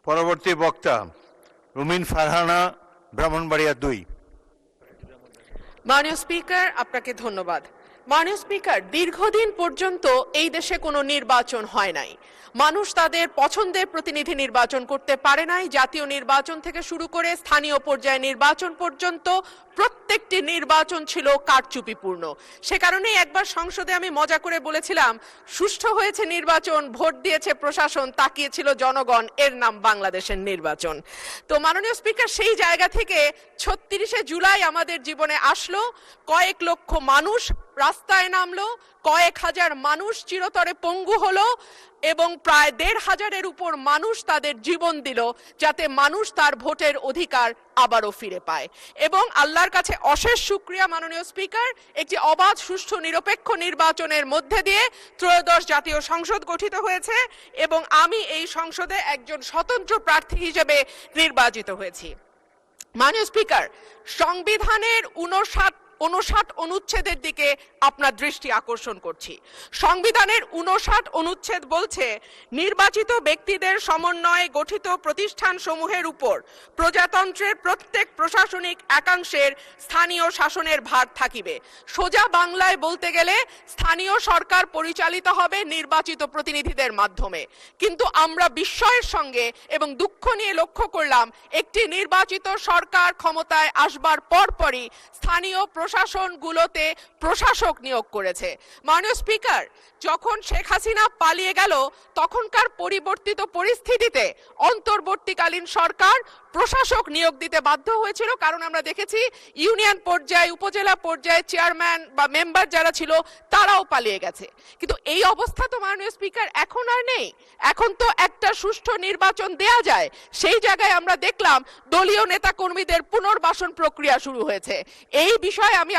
পরবর্তী বক্তা রুমিন ফারহানা, ব্রাহ্মণবাড়িয়া 2। মাননীয় স্পিকার, আপনাকে ধন্যবাদ। মাননীয় স্পিকার, দীর্ঘদিন পর্যন্ত এই দেশে কোনো নির্বাচন হয় নাই। মানুষ তাদের পছন্দের প্রতিনিধি নির্বাচন করতে পারে নাই। জাতীয় নির্বাচন থেকে শুরু করে স্থানীয় পর্যায়ে নির্বাচন পর্যন্ত প্রত্যেকটি নির্বাচন ছিল কারচুপিপূর্ণ। সে কারণেই একবার সংসদে আমি মজা করে বলেছিলাম, সুষ্ঠু হয়েছে নির্বাচন, ভোট দিয়েছে প্রশাসন, তাকিয়েছিল জনগণ, এর নাম বাংলাদেশের নির্বাচন। তো মাননীয় স্পিকার, সেই জায়গা থেকে ৩৬শে জুলাই আমাদের জীবনে আসলো, কয়েক লক্ষ মানুষ রাস্তায় নামলো, কয়েক হাজার মানুষ চিরতরে পঙ্গু হলো এবং প্রায় ১৫০০-এর উপর মানুষ তাদের জীবন দিল যাতে মানুষ তার ভোটের অধিকার আবারও ফিরে পায়। এবং আল্লাহর কাছে অশেষ শুকরিয়া মাননীয় স্পিকার, একটি অবাধ, সুষ্ঠু, নিরপেক্ষ নির্বাচনের মধ্যে দিয়ে ত্রয়োদশ জাতীয় সংসদ গঠিত হয়েছে এবং আমি এই সংসদে একজন স্বতন্ত্র প্রার্থী হিসেবে নির্বাচিত হয়েছি। মাননীয় স্পিকার, সংবিধানের 59 অনুচ্ছেদের দিকে আপনার দৃষ্টি আকর্ষণ করছি। সংবিধানের 59 অনুচ্ছেদ বলছে, নির্বাচিত ব্যক্তিদের সমন্বয়ে গঠিত প্রতিষ্ঠান সমূহের উপর প্রজাতন্ত্রের প্রত্যেক প্রশাসনিক একাংশের স্থানীয় শাসনের ভার থাকিবে। সোজা বাংলায় বলতে গেলে স্থানীয় সরকার পরিচালিত হবে নির্বাচিত প্রতিনিধিদের মাধ্যমে। কিন্তু আমরা বিস্ময়ের সঙ্গে এবং দুঃখ নিয়ে লক্ষ্য করলাম, একটি নির্বাচিত সরকার ক্ষমতায় আসবার পরপরই স্থানীয় প্রশাসনগুলোতে প্রশাসক নিয়োগ করেছে। মাননীয় স্পিকার, যখন শেখ হাসিনা পালিয়ে গেল তখনকার পরিবর্তিত পরিস্থিতিতে অন্তর্বর্তীকালীন সরকার প্রশাসক নিয়োগ দিতে বাধ্য হয়েছিল, কারণ আমরা দেখেছি ইউনিয়ন পর্যায়ে, উপজেলা পর্যায়ে চেয়ারম্যান বা মেম্বার যারা ছিল তারাও পালিয়ে গেছে। কিন্তু এই অবস্থা তো মাননীয় স্পিকার এখন আর নেই। এখন তো একটা সুষ্ঠু নির্বাচন দেয়া যায়। সেই জায়গায় আমরা দেখলাম দলীয় নেতাকর্মীদের পুনর্বাসন প্রক্রিয়া শুরু হয়েছে। এই বিষয়ে আমি